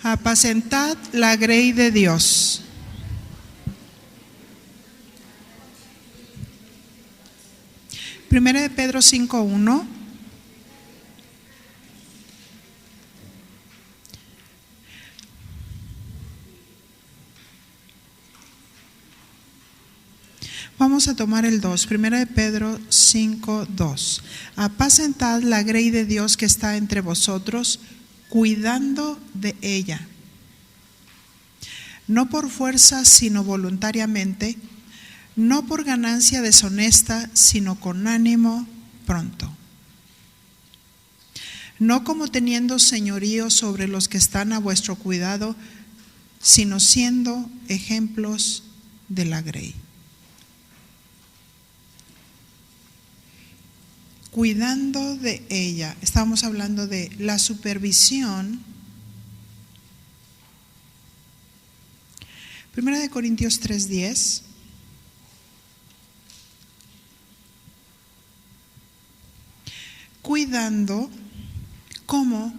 Apacentad la grey de Dios. Primera de Pedro 5:1. Vamos a tomar el 2, Primera de Pedro 5:2. Apacentad la grey de Dios que está entre vosotros, cuidando de ella, no por fuerza, sino voluntariamente, no por ganancia deshonesta, sino con ánimo pronto, no como teniendo señorío sobre los que están a vuestro cuidado, sino siendo ejemplos de la grey. Cuidando de ella. Estamos hablando de la supervisión. Primera de Corintios 3:10. Cuidando cómo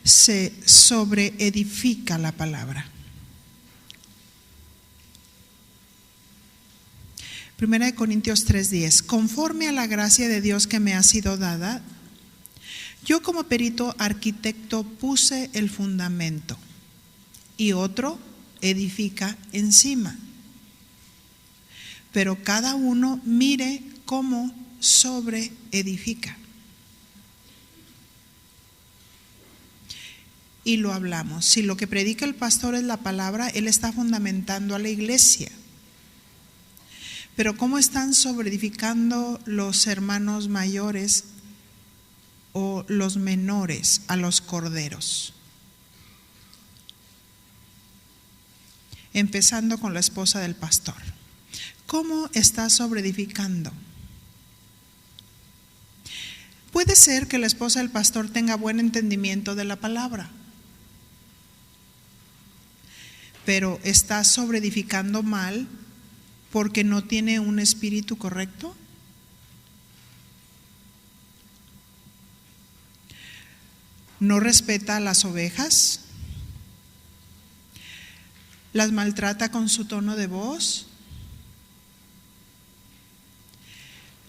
se sobreedifica la palabra. Primera de Corintios 3:10. Conforme a la gracia de Dios que me ha sido dada, yo como perito arquitecto puse el fundamento y otro edifica encima. Pero cada uno mire cómo sobreedifica. Y lo hablamos. Si lo que predica el pastor es la palabra, él está fundamentando a la iglesia. Pero ¿cómo están sobreedificando los hermanos mayores o los menores a los corderos? Empezando con la esposa del pastor. ¿Cómo está sobreedificando? Puede ser que la esposa del pastor tenga buen entendimiento de la palabra, pero está sobreedificando mal porque no tiene un espíritu correcto. No respeta a las ovejas, las maltrata con su tono de voz,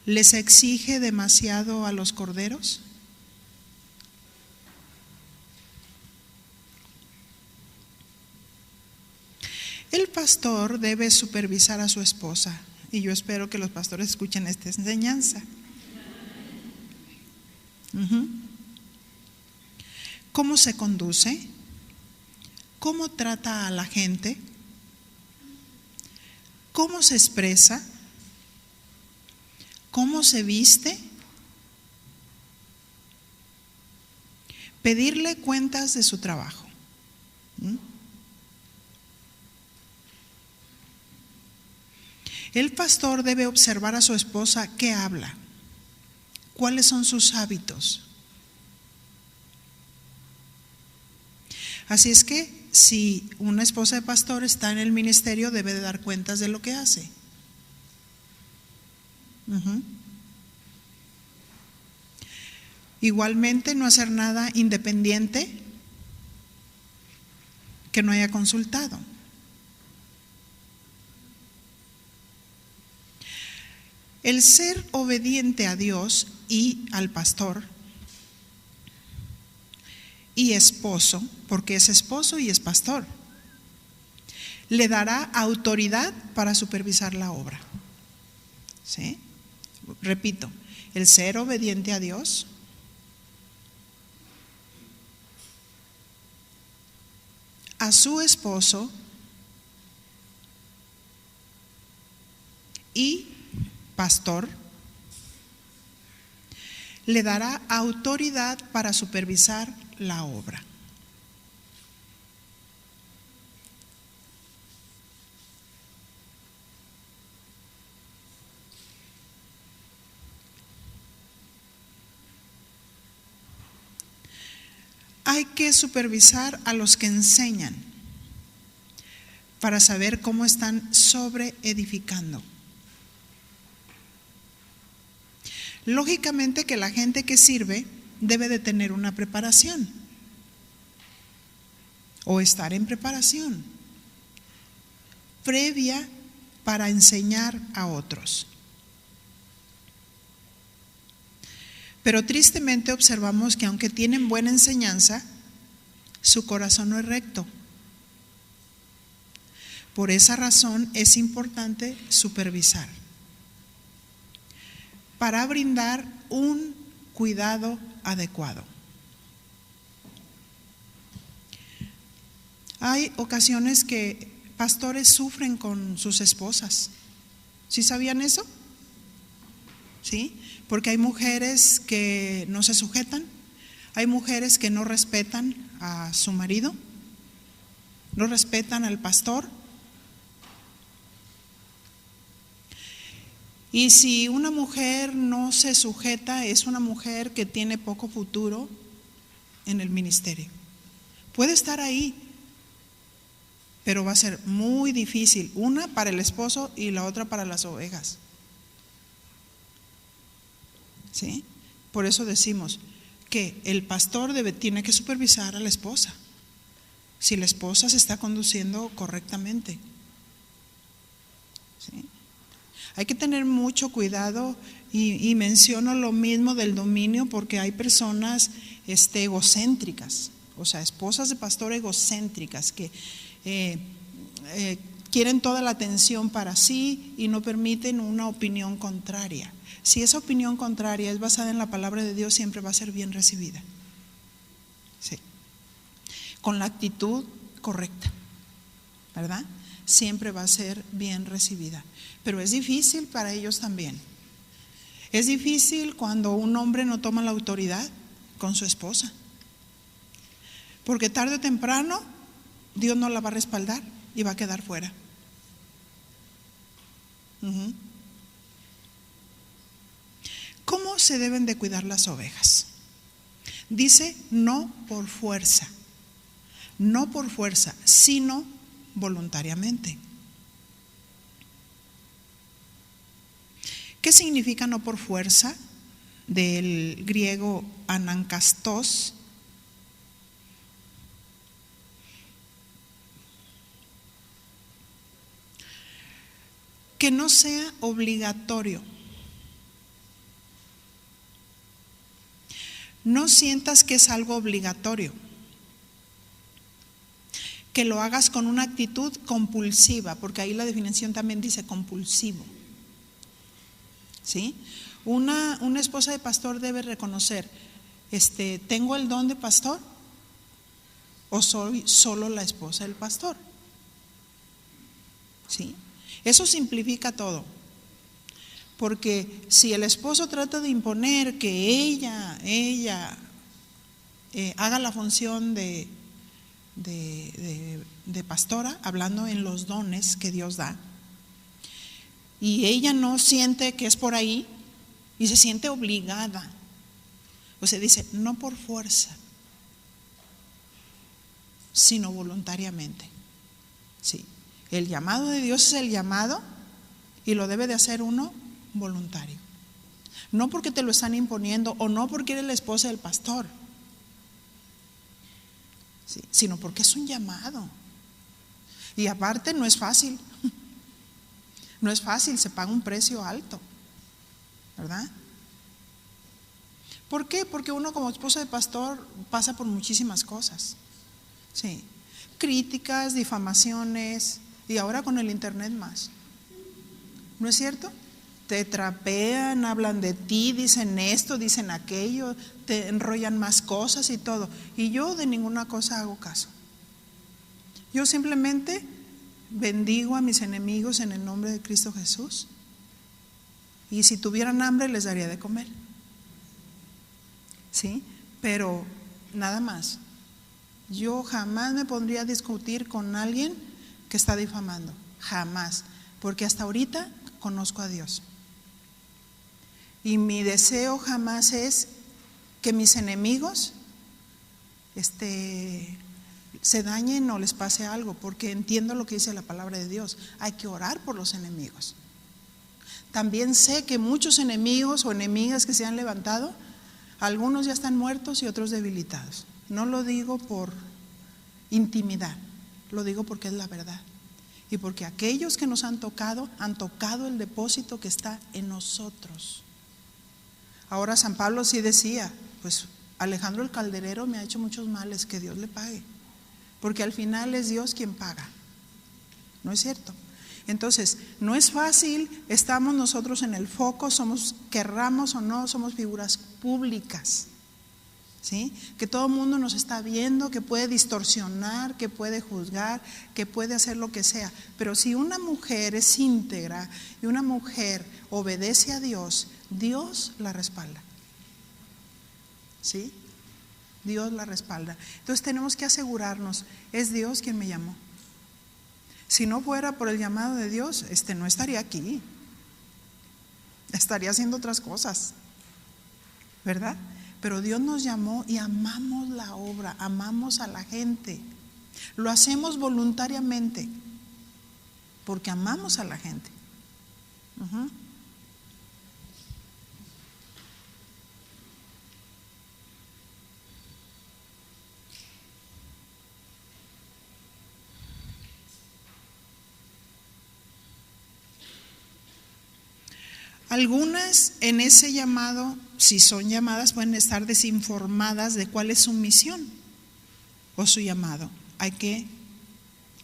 les exige demasiado a los corderos. El pastor debe supervisar a su esposa, y yo espero que los pastores escuchen esta enseñanza. ¿Cómo se conduce? ¿Cómo trata a la gente? ¿Cómo se expresa? ¿Cómo se viste? Pedirle cuentas de su trabajo. El pastor debe observar a su esposa qué habla, cuáles son sus hábitos. Así es que si una esposa de pastor está en el ministerio, debe de dar cuentas de lo que hace. Igualmente, no hacer nada independiente que no haya consultado. El ser obediente a Dios y al pastor y esposo, porque es esposo y es pastor, le dará autoridad para supervisar la obra. ¿Sí? Repito, el ser obediente a Dios a su esposo y pastor le dará autoridad para supervisar la obra. Hay que supervisar a los que enseñan para saber cómo están sobreedificando. Lógicamente que la gente que sirve debe de tener una preparación o estar en preparación previa para enseñar a otros. Pero tristemente observamos que aunque tienen buena enseñanza, su corazón no es recto. Por esa razón es importante supervisar para brindar un cuidado adecuado. Hay ocasiones que pastores sufren con sus esposas. ¿Sí sabían eso? ¿Sí? Porque hay mujeres que no se sujetan, hay mujeres que no respetan a su marido, no respetan al pastor. Y si una mujer no se sujeta, es una mujer que tiene poco futuro en el ministerio. Puede estar ahí, pero va a ser muy difícil, una para el esposo y la otra para las ovejas. ¿Sí? Por eso decimos que el pastor tiene que supervisar a la esposa, si la esposa se está conduciendo correctamente. ¿Sí? Hay que tener mucho cuidado y menciono lo mismo del dominio porque hay personas egocéntricas, o sea, esposas de pastor egocéntricas que quieren toda la atención para sí y no permiten una opinión contraria. Si esa opinión contraria es basada en la palabra de Dios, siempre va a ser bien recibida. Sí. Con la actitud correcta, ¿verdad? Siempre va a ser bien recibida. Pero es difícil para ellos también. Es difícil cuando un hombre no toma la autoridad con su esposa. Porque tarde o temprano Dios no la va a respaldar y va a quedar fuera. ¿Cómo se deben de cuidar las ovejas? Dice, no por fuerza, sino voluntariamente. ¿Qué significa no por fuerza? Del griego anankastos. Que no sea obligatorio. No sientas que es algo obligatorio. Que lo hagas con una actitud compulsiva, porque ahí la definición también dice compulsivo. ¿Sí? Una esposa de pastor debe reconocer, ¿tengo el don de pastor o soy solo la esposa del pastor? ¿Sí? Eso simplifica todo, porque si el esposo trata de imponer que ella haga la función de pastora, hablando en los dones que Dios da, y ella no siente que es por ahí y se siente obligada, o sea, dice, no por fuerza, sino voluntariamente. Sí. El llamado de Dios es el llamado y lo debe de hacer uno voluntario. No porque te lo están imponiendo o no porque eres la esposa del pastor, sí, sino porque es un llamado. Y aparte no es fácil. No es fácil, se paga un precio alto, ¿verdad? ¿Por qué? Porque uno como esposa de pastor pasa por muchísimas cosas. Sí. Críticas, difamaciones y ahora con el internet más. ¿No es cierto? Te trapean, hablan de ti, dicen esto, dicen aquello, te enrollan más cosas y todo. Y yo de ninguna cosa hago caso. Yo simplemente bendigo a mis enemigos en el nombre de Cristo Jesús. Y si tuvieran hambre les daría de comer. ¿Sí? Pero nada más. Yo jamás me pondría a discutir con alguien que está difamando. Jamás. Porque hasta ahorita conozco a Dios. Y mi deseo jamás es que mis enemigos se dañen o les pase algo, porque entiendo lo que dice la palabra de Dios. Hay que orar por los enemigos. También sé que muchos enemigos o enemigas que se han levantado Algunos ya están muertos y otros debilitados. No lo digo por intimidad, lo digo porque es la verdad. Y porque aquellos que nos han tocado el depósito que está en nosotros. Ahora San Pablo sí decía, pues Alejandro el calderero me ha hecho muchos males, que Dios le pague. Porque al final es Dios quien paga. ¿No es cierto? Entonces, no es fácil, estamos nosotros en el foco, querramos o no, somos figuras públicas. ¿Sí? Que todo el mundo nos está viendo, que puede distorsionar, que puede juzgar, que puede hacer lo que sea. Pero si una mujer es íntegra y una mujer obedece a Dios, Dios la respalda. ¿Sí? Dios la respalda. Entonces tenemos que asegurarnos, es Dios quien me llamó. Si no fuera por el llamado de Dios, no estaría aquí. Estaría haciendo otras cosas. ¿Verdad? Pero Dios nos llamó y amamos la obra, amamos a la gente. Lo hacemos voluntariamente porque amamos a la gente. Algunas en ese llamado, si son llamadas, pueden estar desinformadas de cuál es su misión o su llamado.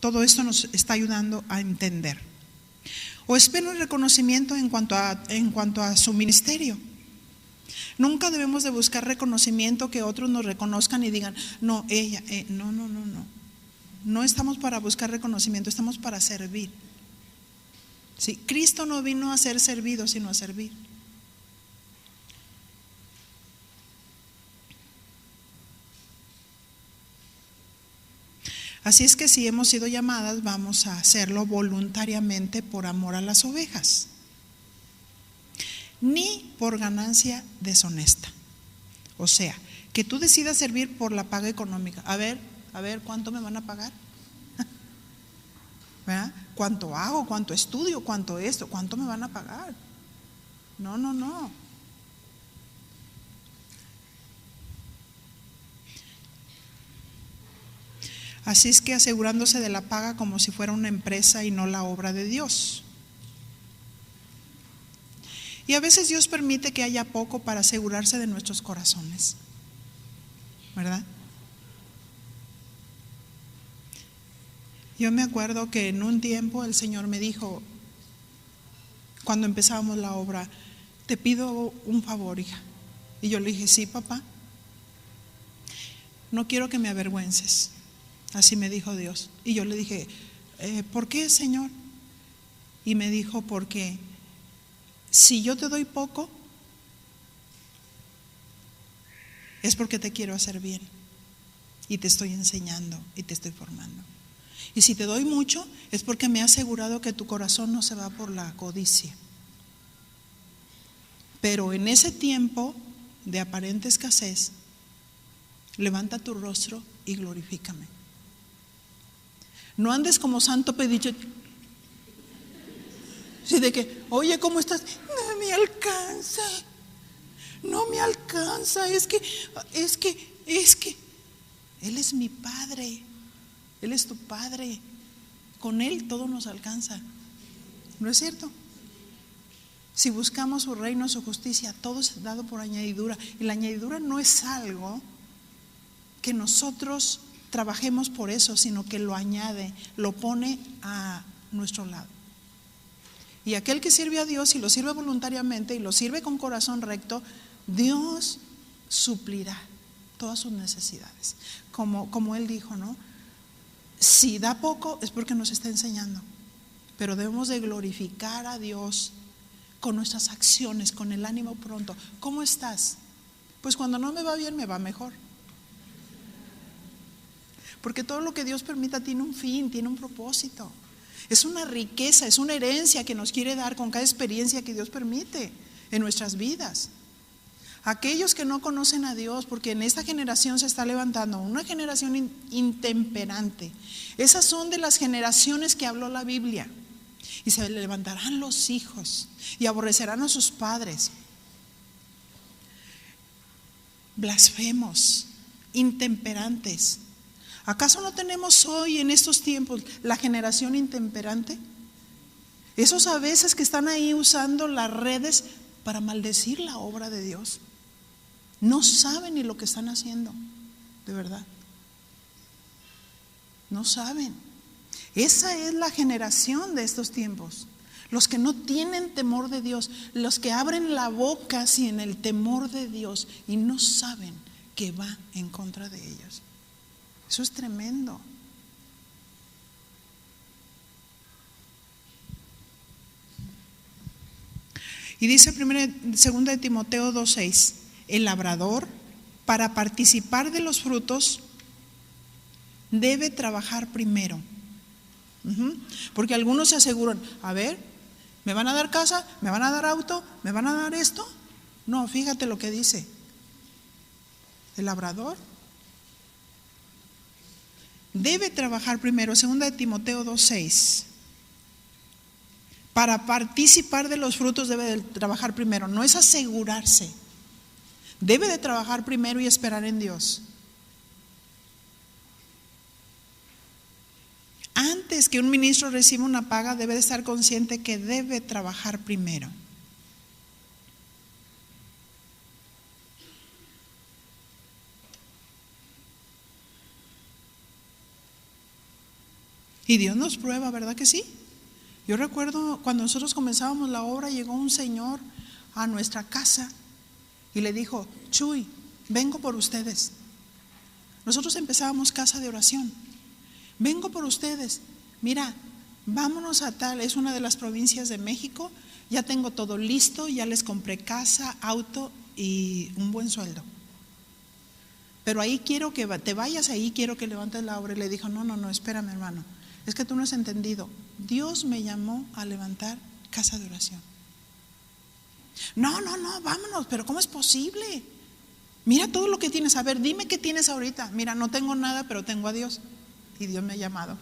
Todo esto nos está ayudando a entender. O espera un reconocimiento en cuanto a su ministerio. Nunca debemos de buscar reconocimiento, que otros nos reconozcan y digan, no, ella, no. No estamos para buscar reconocimiento, estamos para servir. ¿Sí? Cristo no vino a ser servido, sino a servir. Así es que si hemos sido llamadas, vamos a hacerlo voluntariamente por amor a las ovejas, ni por ganancia deshonesta. O sea, que tú decidas servir por la paga económica. A ver, ¿cuánto me van a pagar? ¿Verdad? ¿Cuánto hago? ¿Cuánto estudio? ¿Cuánto esto? ¿Cuánto me van a pagar? No. Así es que asegurándose de la paga como si fuera una empresa y no la obra de Dios. Y a veces Dios permite que haya poco para asegurarse de nuestros corazones, ¿verdad? Yo me acuerdo que en un tiempo el Señor me dijo, cuando empezábamos la obra, te pido un favor, hija. Y yo le dije, sí, papá. No quiero que me avergüences. Así me dijo Dios. Y yo le dije, ¿por qué, Señor? Y me dijo, porque si yo te doy poco, es porque te quiero hacer bien. Y te estoy enseñando y te estoy formando. Y si te doy mucho, es porque me he asegurado que tu corazón no se va por la codicia. Pero en ese tiempo de aparente escasez, levanta tu rostro y glorifícame. No andes como santo pedicho. Sí, de que, oye, ¿cómo estás? No me alcanza. Es que Él es mi Padre. Él es tu Padre. Con Él todo nos alcanza. ¿No es cierto? Si buscamos su reino, su justicia, todo es dado por añadidura. Y la añadidura no es algo que nosotros trabajemos por eso, sino que lo añade, lo pone a nuestro lado. Y aquel que sirve a Dios y lo sirve voluntariamente y lo sirve con corazón recto, Dios suplirá todas sus necesidades. Como Él dijo, ¿no? Si da poco es porque nos está enseñando, pero debemos de glorificar a Dios con nuestras acciones, con el ánimo pronto. ¿Cómo estás? Pues cuando no me va bien, me va mejor. Porque todo lo que Dios permita tiene un fin, tiene un propósito. Es una riqueza, es una herencia que nos quiere dar con cada experiencia que Dios permite en nuestras vidas. Aquellos que no conocen a Dios, porque en esta generación se está levantando una generación intemperante. Esas son de las generaciones que habló la Biblia. Y se levantarán los hijos y aborrecerán a sus padres. blasfemos, intemperantes. ¿Acaso no tenemos hoy en estos tiempos la generación intemperante? Esos a veces que están ahí usando las redes para maldecir la obra de Dios. No saben ni lo que están haciendo, de verdad. No saben. Esa es la generación de estos tiempos. Los que no tienen temor de Dios, los que abren la boca sin el temor de Dios y no saben que va en contra de ellos. Eso es tremendo. Y dice 2 de Timoteo 2:6, el labrador, para participar de los frutos, debe trabajar primero. Porque algunos se aseguran, a ver, ¿me van a dar casa? ¿Me van a dar auto? ¿Me van a dar esto? No, fíjate lo que dice. El labrador debe trabajar primero. 2 de Timoteo 2:6. Para participar de los frutos debe de trabajar primero. No es asegurarse. Debe de trabajar primero y esperar en Dios. Antes que un ministro reciba una paga, debe de estar consciente que debe trabajar primero. Y Dios nos prueba, ¿verdad que sí? Yo recuerdo cuando nosotros comenzábamos la obra, llegó un señor a nuestra casa y le dijo, Chuy, vengo por ustedes. Nosotros empezábamos casa de oración. Vengo por ustedes. Mira, vámonos a tal, es una de las provincias de México. Ya tengo todo listo, ya les compré casa, auto y un buen sueldo. Pero ahí quiero que te vayas, ahí quiero que levantes la obra. Y le dijo, no, espérame, hermano. Es que tú no has entendido. Dios me llamó a levantar casa de oración. No, vámonos, pero ¿cómo es posible? Mira todo lo que tienes. A ver, dime qué tienes ahorita. Mira, no tengo nada, pero tengo a Dios. Y Dios me ha llamado.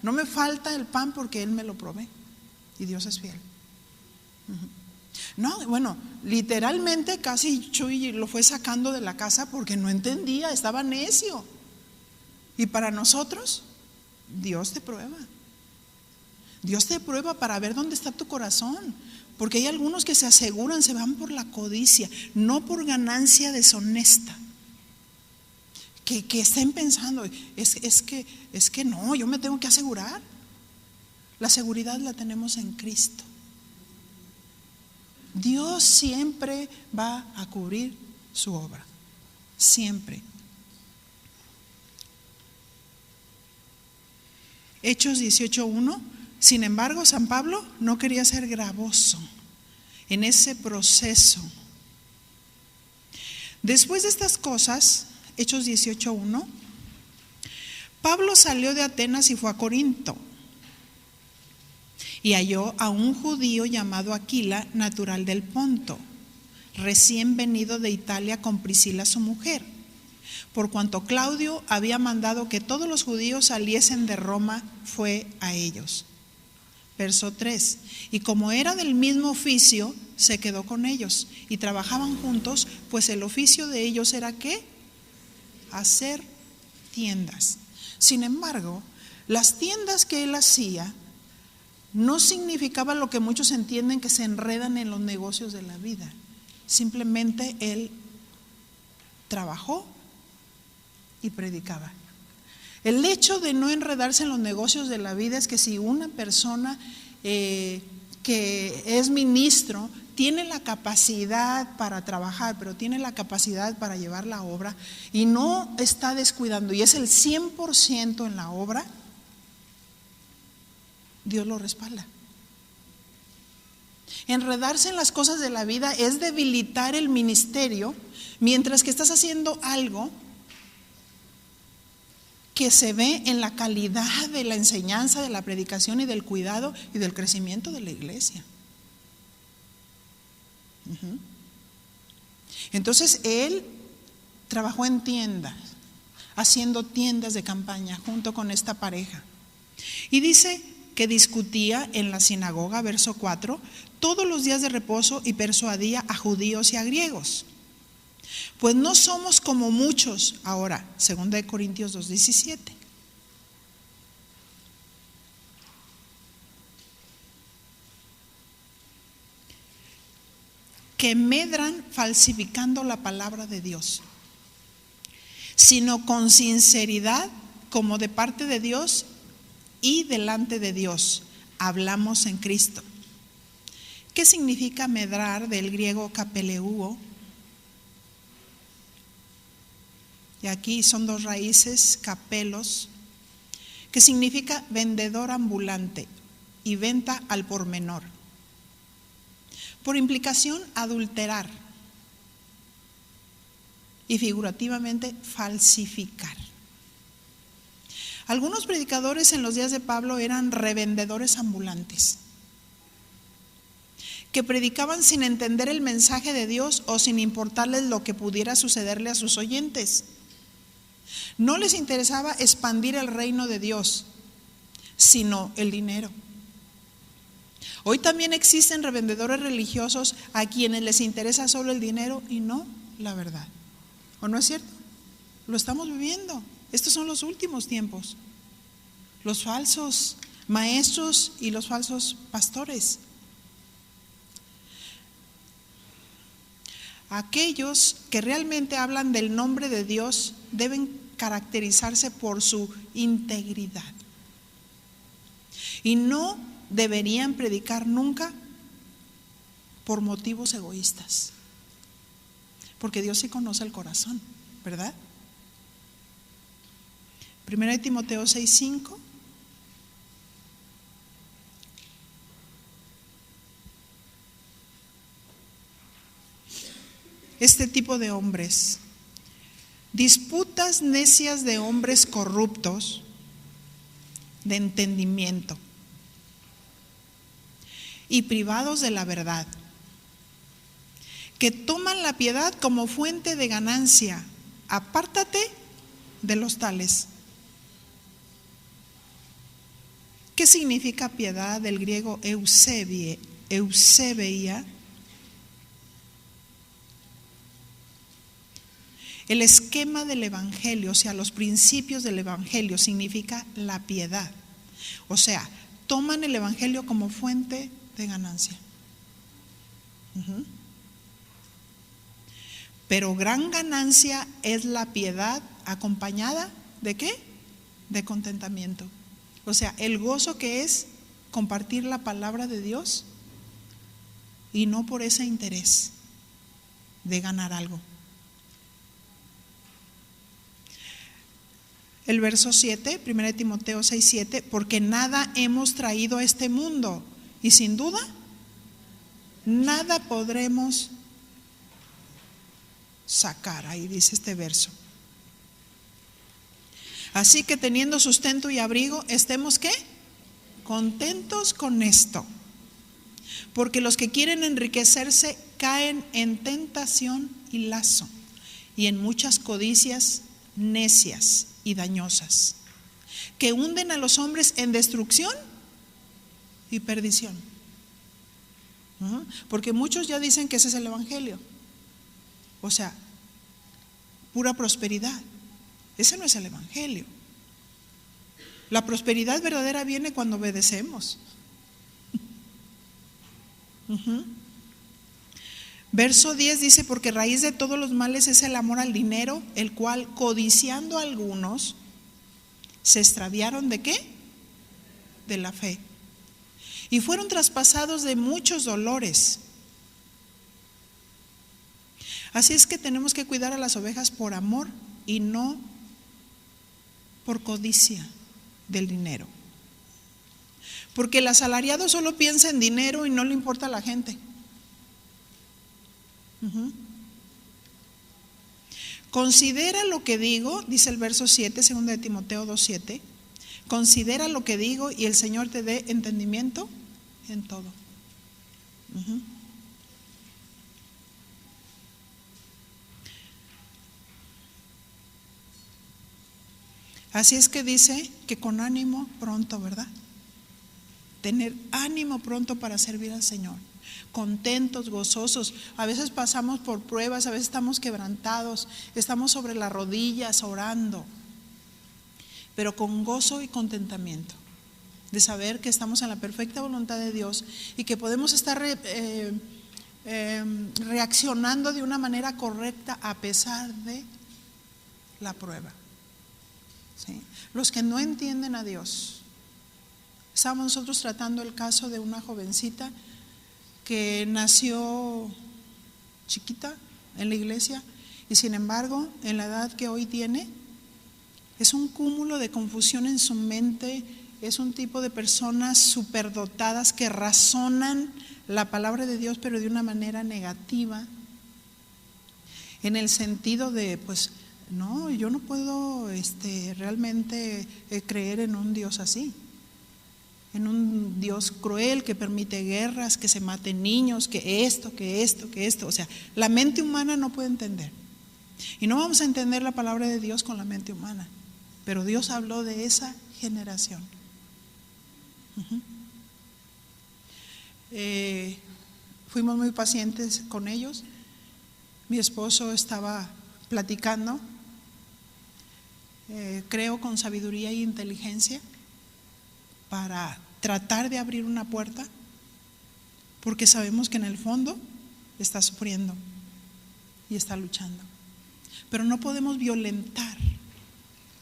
No me falta el pan porque Él me lo provee. Y Dios es fiel. No, bueno, literalmente casi Chuy lo fue sacando de la casa porque no entendía, estaba necio. Y para nosotros, Dios te prueba. Dios te prueba para ver dónde está tu corazón. Porque hay algunos que se aseguran, se van por la codicia, no por ganancia deshonesta. Que estén pensando, es que no, yo me tengo que asegurar. La seguridad la tenemos en Cristo. Dios siempre va a cubrir su obra, siempre. Hechos 18:1. Sin embargo, San Pablo no quería ser gravoso en ese proceso. Después de estas cosas, Hechos 18:1, Pablo salió de Atenas y fue a Corinto. Y halló a un judío llamado Aquila, natural del Ponto, recién venido de Italia con Priscila su mujer, por cuanto Claudio había mandado que todos los judíos saliesen de Roma, fue a ellos. Verso 3, y como era del mismo oficio, se quedó con ellos, y trabajaban juntos, pues el oficio de ellos era ¿qué? Hacer tiendas. Sin embargo, las tiendas que él hacía no significaba lo que muchos entienden, que se enredan en los negocios de la vida. Simplemente él trabajó y predicaba. El hecho de no enredarse en los negocios de la vida es que si una persona que es ministro tiene la capacidad para trabajar, pero tiene la capacidad para llevar la obra y no está descuidando y es el 100% en la obra, Dios lo respalda. Enredarse en las cosas de la vida es debilitar el ministerio, mientras que estás haciendo algo que se ve en la calidad de la enseñanza, de la predicación y del cuidado y del crecimiento de la iglesia. Entonces él trabajó en tiendas, haciendo tiendas de campaña junto con esta pareja. Y dice que discutía en la sinagoga, verso 4, todos los días de reposo y persuadía a judíos y a griegos. Pues no somos como muchos ahora, 2 Corintios 2:17. Que medran falsificando la palabra de Dios, sino con sinceridad, como de parte de Dios y delante de Dios, hablamos en Cristo. ¿Qué significa medrar? Del griego kapeleuo. Y aquí son dos raíces, kapelos, que significa vendedor ambulante y venta al por menor. Por implicación, adulterar y figurativamente falsificar. Algunos predicadores en los días de Pablo eran revendedores ambulantes, que predicaban sin entender el mensaje de Dios o sin importarles lo que pudiera sucederle a sus oyentes. No les interesaba expandir el reino de Dios, sino el dinero. Hoy también existen revendedores religiosos a quienes les interesa solo el dinero y no la verdad. ¿O no es cierto? Lo estamos viviendo. Estos son los últimos tiempos. Los falsos maestros y los falsos pastores. Aquellos que realmente hablan del nombre de Dios deben caracterizarse por su integridad. Y no deberían predicar nunca por motivos egoístas, porque Dios sí conoce el corazón, ¿verdad? 1 Timoteo 6:5. Este tipo de hombres, disputas necias de hombres corruptos de entendimiento y privados de la verdad, que toman la piedad como fuente de ganancia. Apártate de los tales. ¿Qué significa piedad? Del griego eusebeia. El esquema del evangelio, o sea, los principios del evangelio significa la piedad. O sea, toman el evangelio como fuente de ganancia. Pero gran ganancia es la piedad acompañada ¿de qué? De contentamiento. O sea, el gozo que es compartir la palabra de Dios y no por ese interés de ganar algo. El verso 7, 1 Timoteo 6:7, porque nada hemos traído a este mundo y sin duda nada podremos sacar. Ahí dice este verso. Así que teniendo sustento y abrigo, estemos ¿qué? Contentos con esto. Porque los que quieren enriquecerse caen en tentación y lazo y en muchas codicias necias y dañosas, que hunden a los hombres en destrucción y perdición. Porque muchos ya dicen que ese es el evangelio. O sea, pura prosperidad. Ese no es el evangelio. La prosperidad verdadera viene cuando obedecemos. Verso 10 dice, porque raíz de todos los males es el amor al dinero, el cual codiciando a algunos se extraviaron ¿de qué? De la fe. Y fueron traspasados de muchos dolores. Así es que tenemos que cuidar a las ovejas por amor y no por codicia del dinero. Porque el asalariado solo piensa en dinero y no le importa a la gente. Considera lo que digo, dice el verso 7, 2 de Timoteo 2:7. Considera lo que digo y el Señor te dé entendimiento en todo. Así es que dice que con ánimo pronto, ¿verdad? Tener ánimo pronto para servir al Señor. contentos, gozosos. A veces pasamos por pruebas, a veces estamos quebrantados, estamos sobre las rodillas orando, pero con gozo y contentamiento de saber que estamos en la perfecta voluntad de Dios y que podemos estar reaccionando de una manera correcta a pesar de la prueba. ¿Sí? Los que no entienden a Dios. Estábamos nosotros tratando el caso de una jovencita que nació chiquita en la iglesia y sin embargo en la edad que hoy tiene es un cúmulo de confusión en su mente. Es un tipo de personas superdotadas que razonan la palabra de Dios pero de una manera negativa, en el sentido de pues no, yo no puedo realmente creer en un Dios así, en un Dios cruel que permite guerras, que se maten niños, que esto. O sea, la mente humana no puede entender. Y no vamos a entender la palabra de Dios con la mente humana, pero Dios habló de esa generación. Fuimos muy pacientes con ellos. Mi esposo estaba platicando, creo con sabiduría e inteligencia, para tratar de abrir una puerta, porque sabemos que en el fondo está sufriendo y está luchando, pero no podemos violentar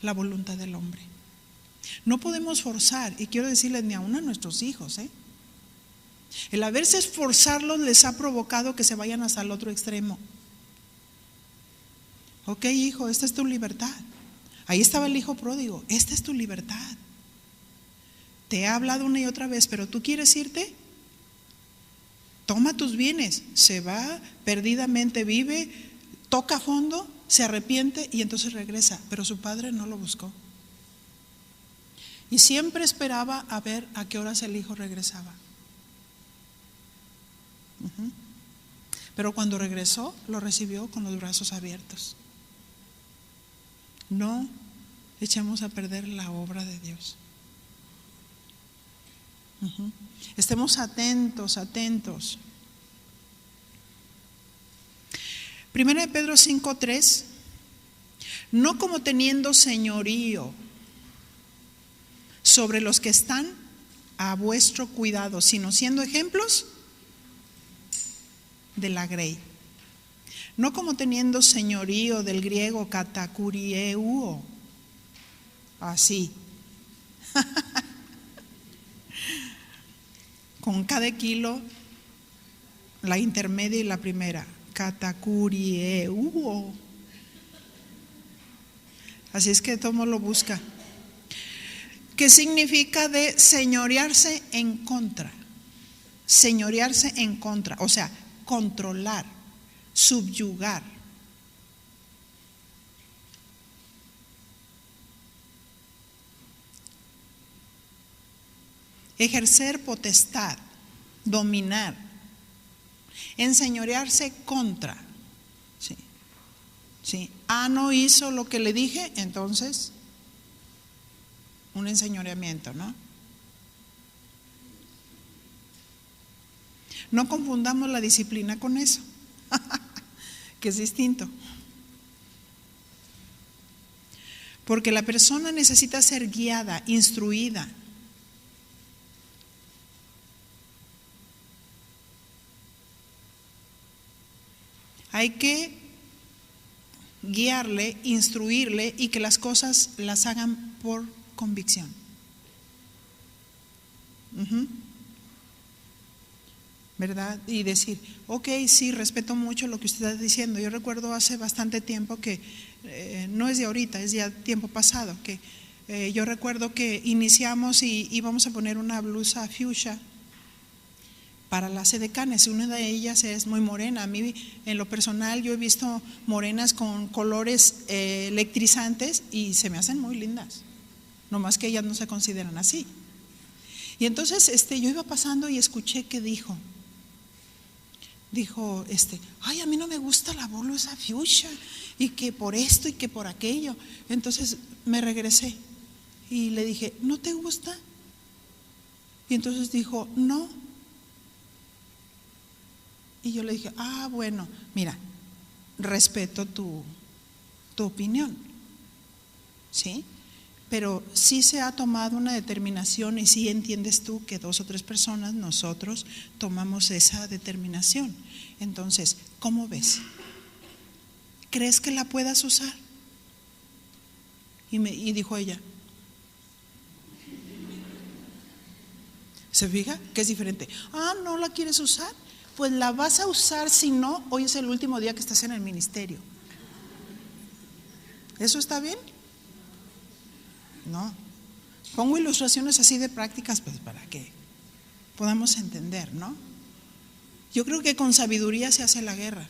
la voluntad del hombre. No podemos forzar, y quiero decirles ni aún a nuestros hijos, el haberse esforzarlos les ha provocado que se vayan hasta el otro extremo. Ok, hijo, esta es tu libertad. Ahí estaba el hijo pródigo, esta es tu libertad. Te he hablado una y otra vez, pero tú quieres irte, toma tus bienes. Se va perdidamente, vive, toca fondo, se arrepiente y entonces regresa, pero su padre no lo buscó. Y siempre esperaba a ver a qué horas el hijo regresaba. Pero cuando regresó, lo recibió con los brazos abiertos. No echemos a perder la obra de Dios. Estemos atentos. Primera de Pedro 5:3, no como teniendo señorío sobre los que están a vuestro cuidado, sino siendo ejemplos de la grey. No como teniendo señorío, del griego katakurieuo, así. Con cada kilo, la intermedia y la primera, katakurieuo. Así es que todo lo busca. ¿Qué significa de señorearse en contra? Señorearse en contra, o sea, controlar, subyugar. Ejercer potestad, dominar, enseñorearse contra. Sí. No hizo lo que le dije, entonces un enseñoreamiento, ¿no? No confundamos la disciplina con eso, que es distinto. Porque la persona necesita ser guiada, instruida. Hay que guiarle, instruirle y que las cosas las hagan por convicción. ¿Verdad? Y decir, ok, sí, respeto mucho lo que usted está diciendo. Yo recuerdo hace bastante tiempo que, no es de ahorita, es ya tiempo pasado, que yo recuerdo que iniciamos y íbamos a poner una blusa fuchsia para las edecanes. Una de ellas es muy morena. A mí, en lo personal, yo he visto morenas con colores electrizantes y se me hacen muy lindas, nomás que ellas no se consideran así. Y entonces yo iba pasando y escuché que dijo, ay, a mí no me gusta la blusa fuchsia, y que por esto y que por aquello. Entonces me regresé y le dije, ¿no te gusta? Y entonces dijo, no. Y yo le dije, bueno, mira, respeto tu opinión, ¿sí? Pero sí se ha tomado una determinación y sí entiendes tú que 2 o 3 personas, nosotros tomamos esa determinación. Entonces, ¿cómo ves? ¿Crees que la puedas usar? Y dijo ella, ¿se fija? Que es diferente. ¿No la quieres usar? Pues la vas a usar, si no, hoy es el último día que estás en el ministerio. ¿Eso está bien? No. Pongo ilustraciones así de prácticas, pues para que podamos entender, ¿no? Yo creo que con sabiduría se hace la guerra,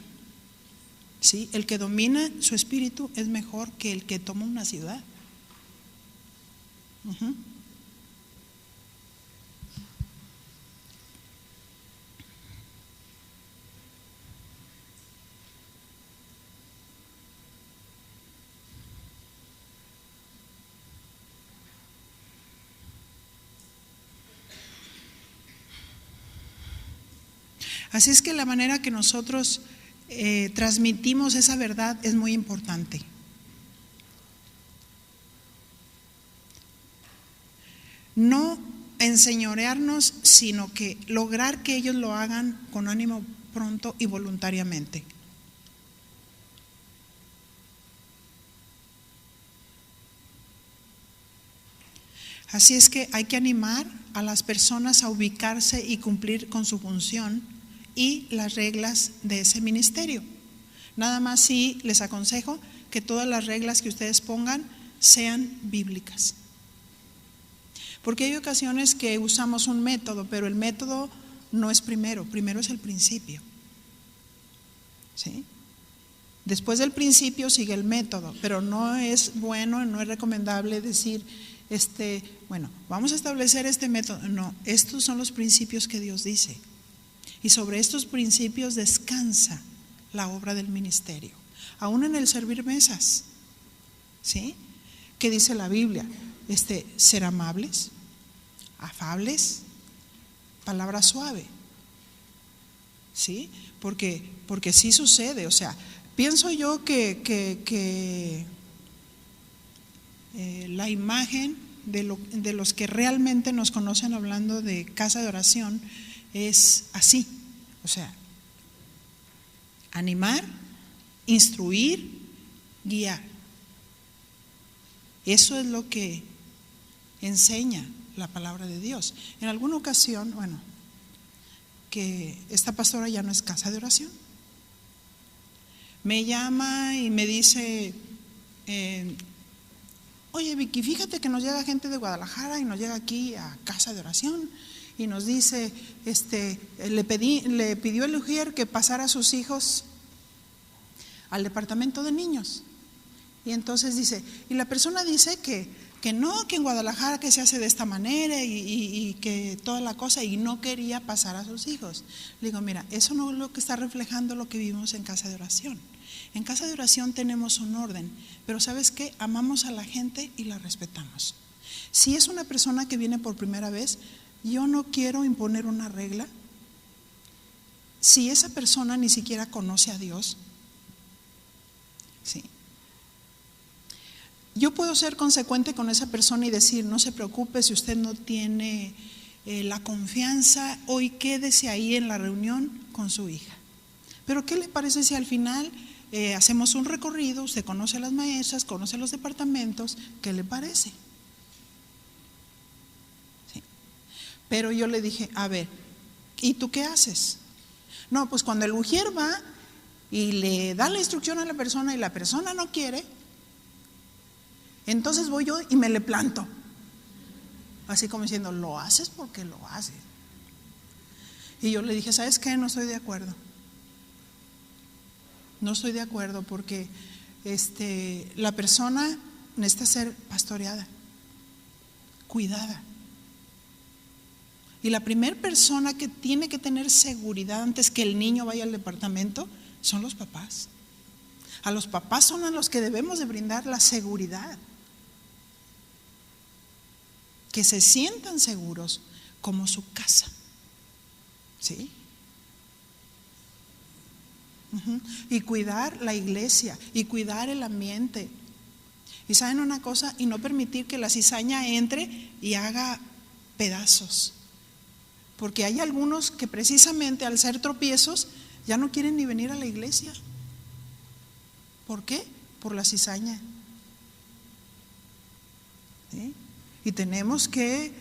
¿sí? El que domina su espíritu es mejor que el que toma una ciudad. Así es que la manera que nosotros transmitimos esa verdad es muy importante. No enseñorearnos, sino que lograr que ellos lo hagan con ánimo pronto y voluntariamente. Así es que hay que animar a las personas a ubicarse y cumplir con su función y las reglas de ese ministerio. Nada más sí les aconsejo que todas las reglas que ustedes pongan sean bíblicas. Porque hay ocasiones que usamos un método, pero el método no es primero es el principio. ¿Sí? Después del principio sigue el método, pero no es bueno, no es recomendable decir, bueno, vamos a establecer este método. No, estos son los principios que Dios dice. Y sobre estos principios descansa la obra del ministerio. Aún en el servir mesas, ¿sí? ¿Qué dice la Biblia? Ser amables, afables, palabra suave, ¿sí? Porque sí sucede, o sea, pienso yo que la imagen de los que realmente nos conocen hablando de casa de oración es así, o sea, animar, instruir, guiar. Eso es lo que enseña la palabra de Dios. En alguna ocasión, que esta pastora ya no es casa de oración, me llama y me dice, oye Vicky, fíjate que nos llega gente de Guadalajara y nos llega aquí a casa de oración y nos dice, le pidió el ujier que pasara a sus hijos al departamento de niños. Y entonces dice, y la persona dice que no, que en Guadalajara que se hace de esta manera y que toda la cosa, y no quería pasar a sus hijos. Le digo, mira, eso no es lo que está reflejando lo que vivimos en casa de oración. En casa de oración tenemos un orden, pero ¿sabes qué? Amamos a la gente y la respetamos. Si es una persona que viene por primera vez, yo no quiero imponer una regla. Si esa persona ni siquiera conoce a Dios, ¿sí? Yo puedo ser consecuente con esa persona y decir, no se preocupe si usted no tiene la confianza, hoy quédese ahí en la reunión con su hija. Pero ¿qué le parece si al final hacemos un recorrido, usted conoce a las maestras, conoce los departamentos? ¿Qué le parece? Sí. Pero yo le dije, a ver, ¿y tú qué haces? No, pues cuando el ujier va y le da la instrucción a la persona y la persona no quiere, entonces voy yo y me le planto, así como diciendo, lo haces porque lo haces. Y yo le dije, ¿sabes qué? No estoy de acuerdo. No estoy de acuerdo porque la persona necesita ser pastoreada, cuidada. Y la primera persona que tiene que tener seguridad antes que el niño vaya al departamento son los papás. A los papás son a los que debemos de brindar la seguridad. Que se sientan seguros como su casa. ¿Sí? Y cuidar la iglesia y cuidar el ambiente. Y saben una cosa, y no permitir que la cizaña entre y haga pedazos. Porque hay algunos que precisamente al ser tropiezos ya no quieren ni venir a la iglesia. ¿Por qué? Por la cizaña. ¿Sí? Y tenemos que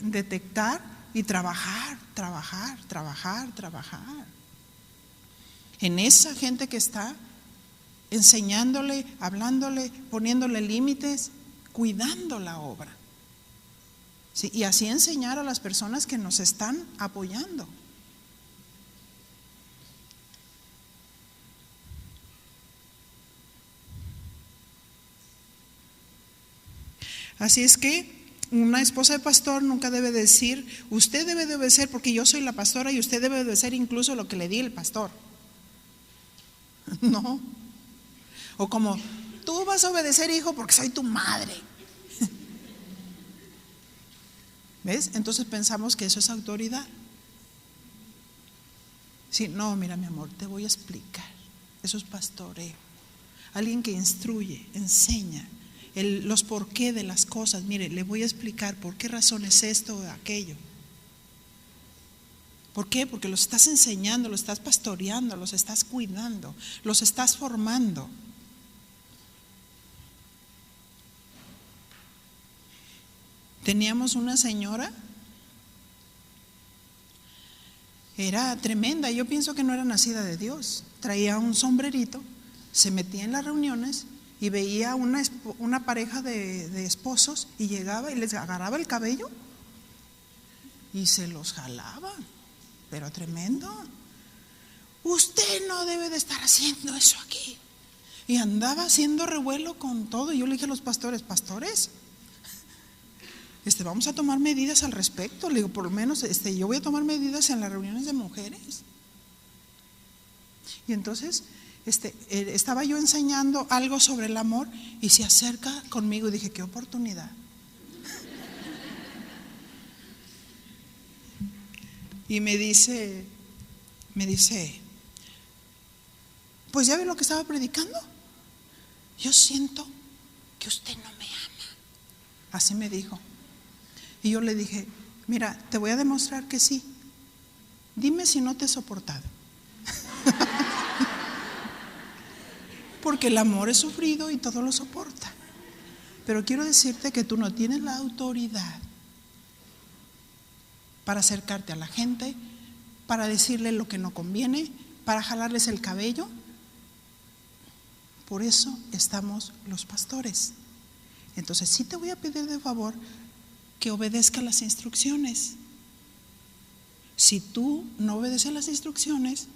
detectar y trabajar en esa gente que está enseñándole, hablándole, poniéndole límites, cuidando la obra. ¿Sí? Y así enseñar a las personas que nos están apoyando. Así es que una esposa de pastor nunca debe decir, usted debe de obedecer porque yo soy la pastora y usted debe de obedecer incluso lo que le di el pastor. No. O como, tú vas a obedecer, hijo, porque soy tu madre. ¿Ves? Entonces pensamos que eso es autoridad. Sí, no, mira mi amor, te voy a explicar. Eso es pastoreo. Alguien que instruye, enseña los por qué de las cosas. Mire, le voy a explicar por qué razón es esto o aquello. ¿Por qué? Porque los estás enseñando, los estás pastoreando, los estás cuidando, los estás formando. Teníamos una señora, era tremenda, yo pienso que no era nacida de Dios. Traía un sombrerito, se metía en las reuniones y veía una pareja de esposos y llegaba y les agarraba el cabello y se los jalaba, pero tremendo. Usted no debe de estar haciendo eso aquí. Y andaba haciendo revuelo con todo. Y yo le dije a los pastores, vamos a tomar medidas al respecto. Le digo, por lo menos yo voy a tomar medidas en las reuniones de mujeres. Y entonces estaba yo enseñando algo sobre el amor y se acerca conmigo y dije, qué oportunidad. Y me dice, pues ya ve lo que estaba predicando. Yo siento que usted no me ama. Así me dijo. Y yo le dije, mira, te voy a demostrar que sí. Dime si no te he soportado. Porque el amor es sufrido y todo lo soporta. Pero quiero decirte que tú no tienes la autoridad para acercarte a la gente, para decirle lo que no conviene, para jalarles el cabello. Por eso estamos los pastores. Entonces sí te voy a pedir de favor que obedezca las instrucciones. Si tú no obedeces las instrucciones,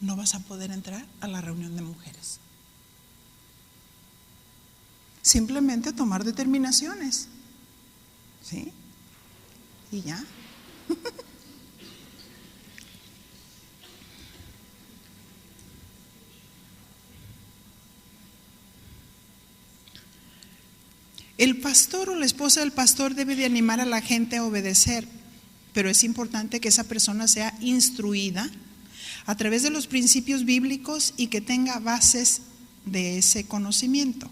no vas a poder entrar a la reunión de mujeres. Simplemente tomar determinaciones. ¿Sí? Y ya. El pastor o la esposa del pastor debe de animar a la gente a obedecer, pero es importante que esa persona sea instruida a través de los principios bíblicos y que tenga bases de ese conocimiento.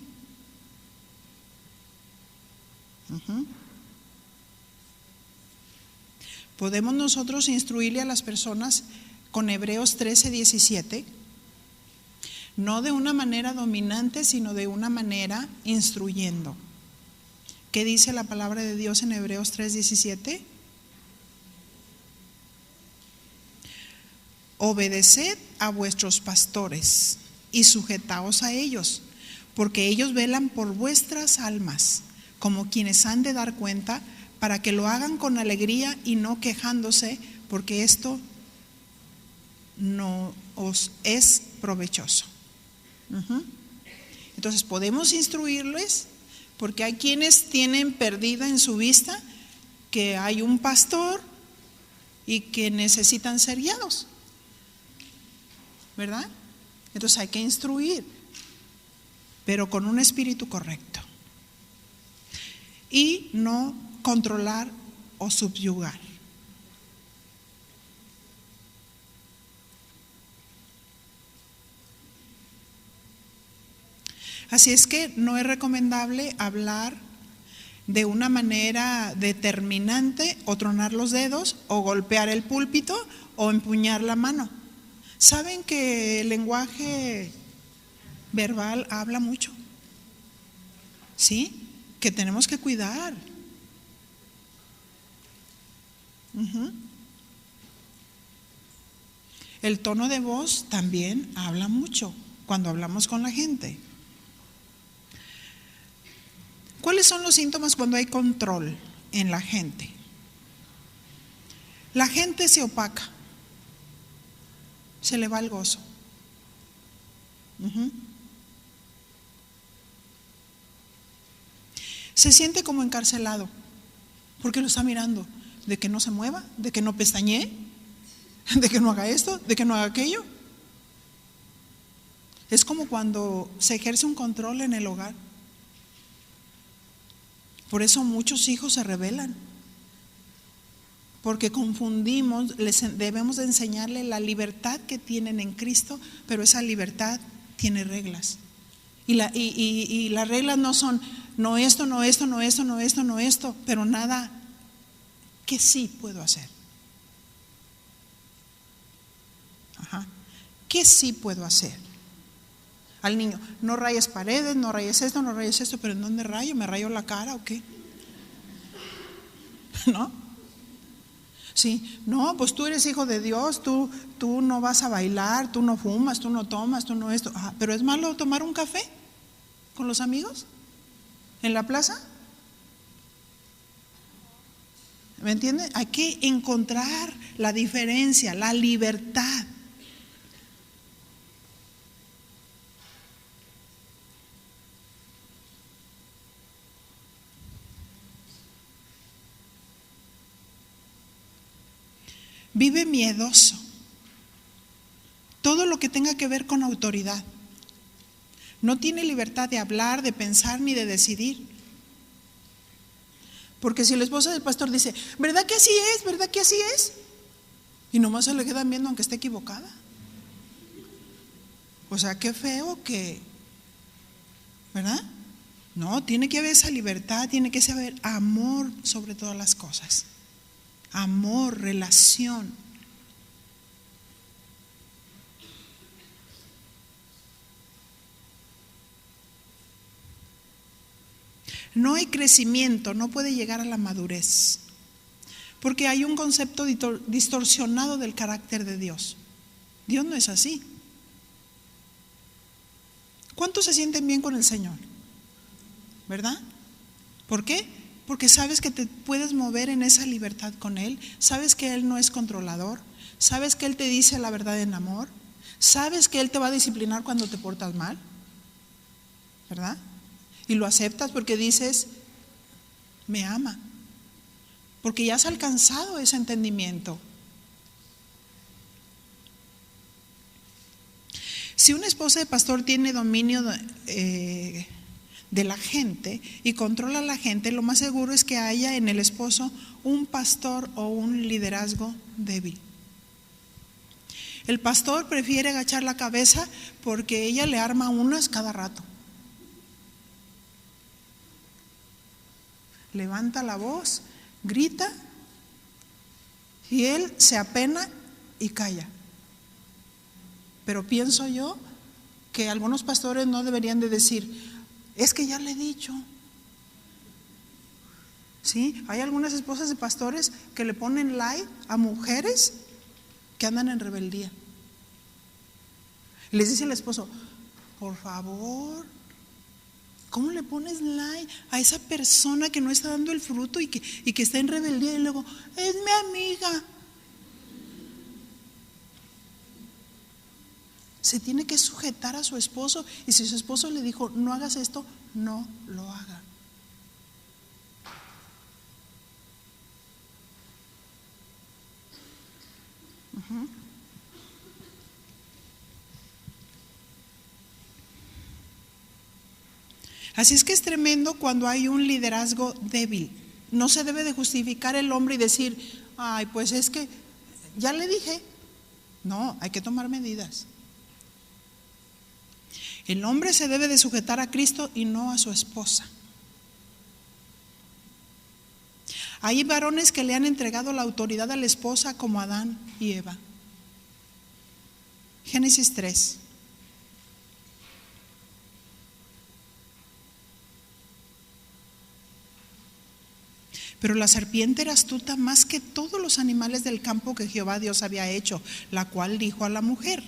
Podemos nosotros instruirle a las personas con Hebreos 13:17, no de una manera dominante, sino de una manera instruyendo. ¿Qué dice la palabra de Dios en Hebreos 3:17? Obedeced a vuestros pastores y sujetaos a ellos, porque ellos velan por vuestras almas, como quienes han de dar cuenta, para que lo hagan con alegría y no quejándose, porque esto no os es provechoso. Entonces podemos instruirles, porque hay quienes tienen perdida en su vista que hay un pastor y que necesitan ser guiados, ¿verdad? Entonces hay que instruir, pero con un espíritu correcto, y no controlar o subyugar. Así es que no es recomendable hablar de una manera determinante o tronar los dedos o golpear el púlpito o empuñar la mano. ¿Saben que el lenguaje verbal habla mucho? ¿Sí? Que tenemos que cuidar. El tono de voz también habla mucho cuando hablamos con la gente. ¿Cuáles son los síntomas cuando hay control en la gente? La gente se opaca, se le va el gozo. Se siente como encarcelado, porque lo está mirando, de que no se mueva, de que no pestañee, de que no haga esto, de que no haga aquello. Es como cuando se ejerce un control en el hogar. Por eso muchos hijos se rebelan, porque confundimos, debemos de enseñarle la libertad que tienen en Cristo, pero esa libertad tiene reglas. Y las reglas no son, no esto, no esto, no esto, no esto, no esto, pero nada que sí puedo hacer. ¿Qué sí puedo hacer? Al niño, no rayes paredes, no rayes esto, no rayes esto, pero ¿en dónde rayo? ¿Me rayo la cara o qué? ¿No? Sí, no, pues tú eres hijo de Dios, tú no vas a bailar, tú no fumas, tú no tomas, tú no esto. Pero ¿es malo tomar un café con los amigos en la plaza? ¿Me entienden? Hay que encontrar la diferencia, la libertad. Vive miedoso. Todo lo que tenga que ver con autoridad. No tiene libertad de hablar, de pensar ni de decidir. Porque si la esposa del pastor dice, ¿verdad que así es? ¿Verdad que así es? Y nomás se le quedan viendo aunque esté equivocada. O sea, qué feo que, ¿verdad? No, tiene que haber esa libertad, tiene que haber amor sobre todas las cosas. Amor, relación. No hay crecimiento, no puede llegar a la madurez, porque hay un concepto distorsionado del carácter de Dios. Dios no es así. ¿Cuántos se sienten bien con el Señor? ¿Verdad? ¿Por qué? Porque sabes que te puedes mover en esa libertad con Él, sabes que Él no es controlador, sabes que Él te dice la verdad en amor, sabes que Él te va a disciplinar cuando te portas mal, ¿verdad? Y lo aceptas porque dices, me ama, porque ya has alcanzado ese entendimiento. Si una esposa de pastor tiene dominio de la gente y controla a la gente, lo más seguro es que haya en el esposo un pastor o un liderazgo débil. El pastor prefiere agachar la cabeza porque ella le arma unas cada rato. Levanta la voz, grita y él se apena y calla. Pero pienso yo que algunos pastores no deberían de decir, es que ya le he dicho. ¿Sí? Hay algunas esposas de pastores que le ponen like a mujeres que andan en rebeldía. Les dice el esposo, por favor, ¿cómo le pones like a esa persona que no está dando el fruto y que está en rebeldía? Y luego, es mi amiga. Se tiene que sujetar a su esposo, y si su esposo le dijo, no hagas esto, no lo haga. Así es que es tremendo cuando hay un liderazgo débil. No se debe de justificar el hombre y decir, ay, pues es que ya le dije. No, hay que tomar medidas. El hombre se debe de sujetar a Cristo y no a su esposa. Hay varones que le han entregado la autoridad a la esposa como Adán y Eva. Génesis 3. Pero la serpiente era astuta más que todos los animales del campo que Jehová Dios había hecho, la cual dijo a la mujer: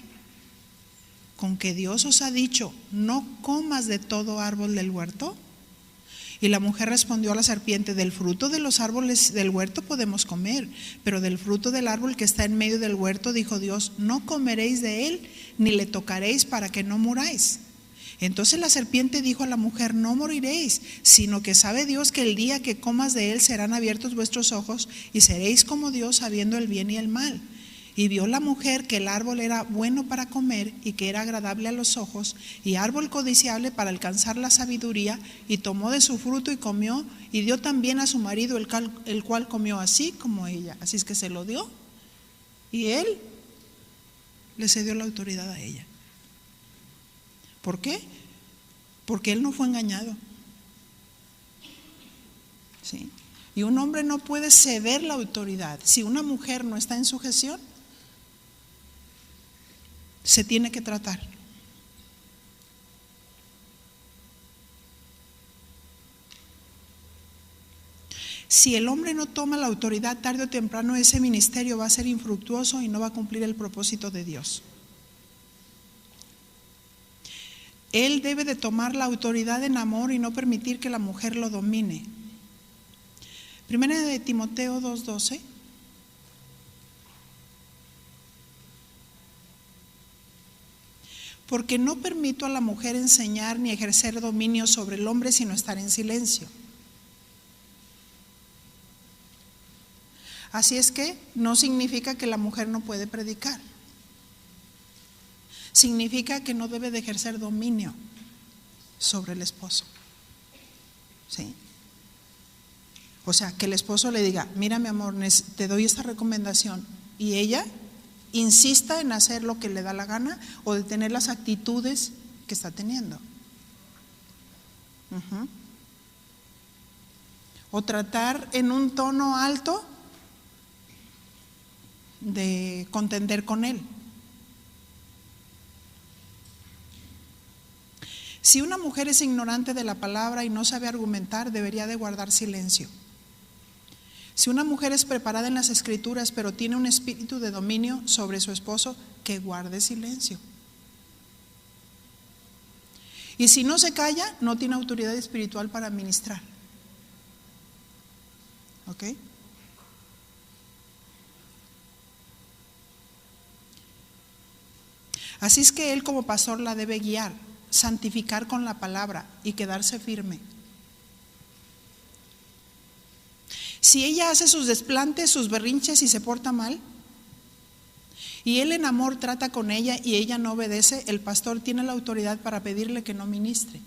¿con que Dios os ha dicho, no comas de todo árbol del huerto? Y la mujer respondió a la serpiente: del fruto de los árboles del huerto podemos comer, pero del fruto del árbol que está en medio del huerto, dijo Dios, no comeréis de él, ni le tocaréis para que no muráis. Entonces la serpiente dijo a la mujer: no moriréis, sino que sabe Dios que el día que comas de él serán abiertos vuestros ojos y seréis como Dios, sabiendo el bien y el mal. Y vio la mujer que el árbol era bueno para comer y que era agradable a los ojos y árbol codiciable para alcanzar la sabiduría, y tomó de su fruto y comió, y dio también a su marido, el cual comió así como ella. Así es que se lo dio y él le cedió la autoridad a ella. ¿Por qué? Porque él no fue engañado. ¿Sí? Y un hombre no puede ceder la autoridad. Si una mujer no está en sujeción, se tiene que tratar. Si el hombre no toma la autoridad, tarde o temprano ese ministerio va a ser infructuoso y no va a cumplir el propósito de Dios. Él debe de tomar la autoridad en amor y no permitir que la mujer lo domine. Primera de Timoteo 2:12. Porque no permito a la mujer enseñar ni ejercer dominio sobre el hombre, sino estar en silencio. Así es que no significa que la mujer no puede predicar. Significa que no debe de ejercer dominio sobre el esposo. ¿Sí? O sea, que el esposo le diga: mira, mi amor, te doy esta recomendación, y ella insista en hacer lo que le da la gana o de tener las actitudes que está teniendo. O tratar en un tono alto de contender con él. Si una mujer es ignorante de la palabra y no sabe argumentar, debería de guardar silencio. Si una mujer es preparada en las escrituras, pero tiene un espíritu de dominio sobre su esposo, que guarde silencio. Y si no se calla, no tiene autoridad espiritual para ministrar. ¿Ok? Así es que él como pastor la debe guiar, santificar con la palabra y quedarse firme. Si ella hace sus desplantes, sus berrinches y se porta mal, y él en amor trata con ella y ella no obedece, el pastor tiene la autoridad para pedirle que no ministre.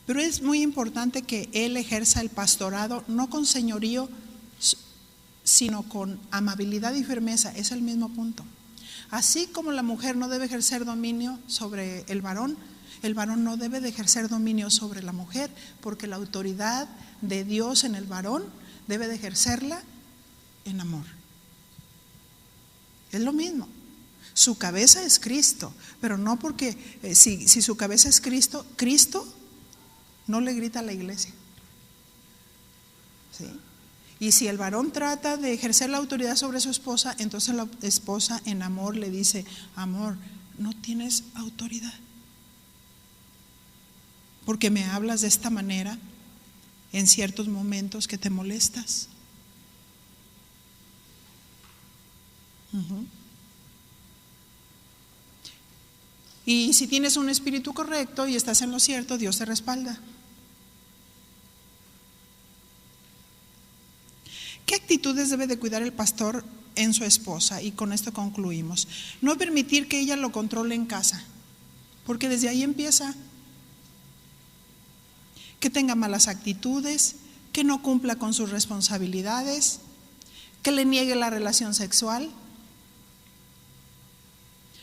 Pero es muy importante que él ejerza el pastorado no con señorío, sino con amabilidad y firmeza. Es el mismo punto. Así como la mujer no debe ejercer dominio sobre el varón no debe de ejercer dominio sobre la mujer, porque la autoridad de Dios en el varón debe de ejercerla en amor. Es lo mismo. Su cabeza es Cristo, pero no porque si su cabeza es Cristo, Cristo no le grita a la iglesia. ¿Sí? Y si el varón trata de ejercer la autoridad sobre su esposa, entonces la esposa en amor le dice: amor, no tienes autoridad, porque me hablas de esta manera en ciertos momentos que te molestas. Y si tienes un espíritu correcto y estás en lo cierto, Dios te respalda. ¿Qué actitudes debe de cuidar el pastor en su esposa? Y con esto concluimos. No permitir que ella lo controle en casa, porque desde ahí empieza. Que tenga malas actitudes, que no cumpla con sus responsabilidades, que le niegue la relación sexual,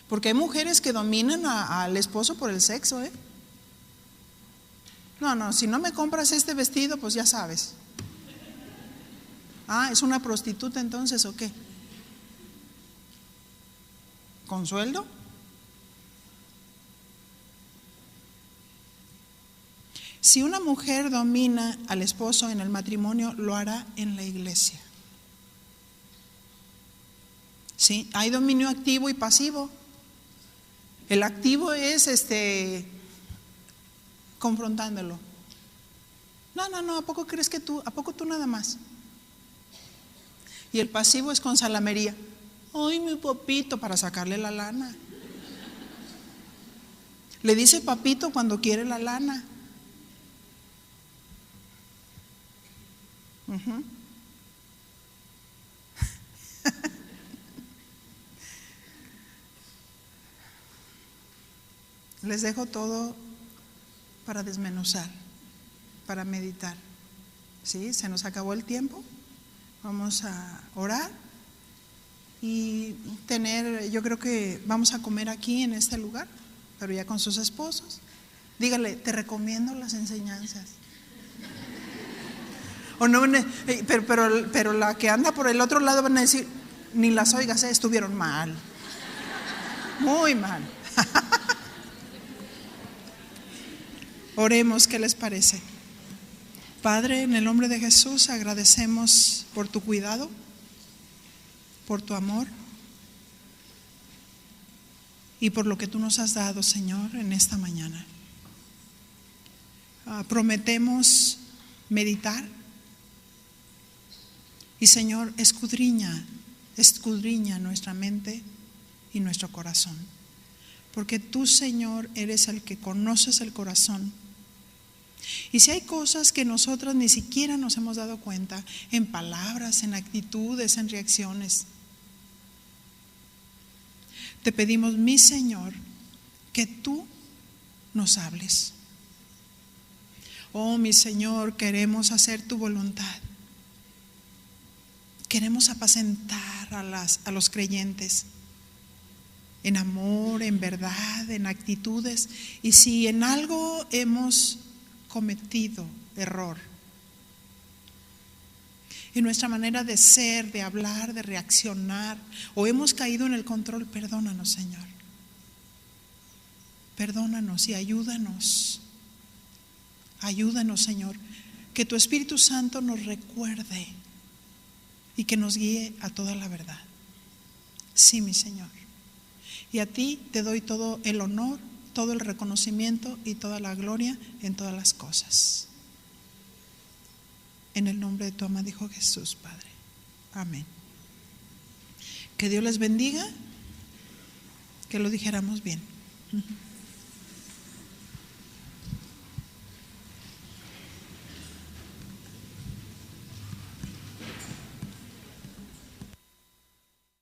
Porque hay mujeres que dominan al esposo por el sexo, ¿eh? No, si no me compras este vestido, pues ya sabes. Ah, ¿es una prostituta entonces o qué? ¿Con sueldo? Si una mujer domina al esposo en el matrimonio, lo hará en la iglesia. ¿Sí? Hay dominio activo y pasivo. El activo es confrontándolo. No, ¿a poco crees que tú? ¿A poco tú nada más? Y el pasivo es con salamería. Ay, mi papito, para sacarle la lana. Le dice papito cuando quiere la lana. Les dejo todo para desmenuzar, para meditar. ¿Sí? Se nos acabó el tiempo. Vamos a orar y yo creo que vamos a comer aquí en este lugar, pero ya con sus esposos. Dígale, te recomiendo las enseñanzas. O no, pero la que anda por el otro lado van a decir, ni las oigas, estuvieron mal. Muy mal. Oremos, ¿qué les parece? Padre, en el nombre de Jesús agradecemos por tu cuidado, por tu amor y por lo que tú nos has dado, Señor, en esta mañana. Prometemos meditar y, Señor, escudriña nuestra mente y nuestro corazón, porque tú, Señor, eres el que conoces el corazón. Y si hay cosas que nosotros ni siquiera nos hemos dado cuenta, en palabras, en actitudes, en reacciones, te pedimos, mi Señor, que tú nos hables. Oh, mi Señor, queremos hacer tu voluntad. Queremos apacentar a los creyentes en amor, en verdad, en actitudes. Y si en algo hemos cometido error en nuestra manera de ser, de hablar, de reaccionar, o hemos caído en el control, perdónanos, Señor. Perdónanos y ayúdanos. Ayúdanos, Señor, que tu Espíritu Santo nos recuerde y que nos guíe a toda la verdad. Sí, mi Señor. Y a ti te doy todo el honor, todo el reconocimiento y toda la gloria en todas las cosas. En el nombre de tu amado Hijo Jesús, Padre. Amén. Que Dios les bendiga, que lo dijéramos bien.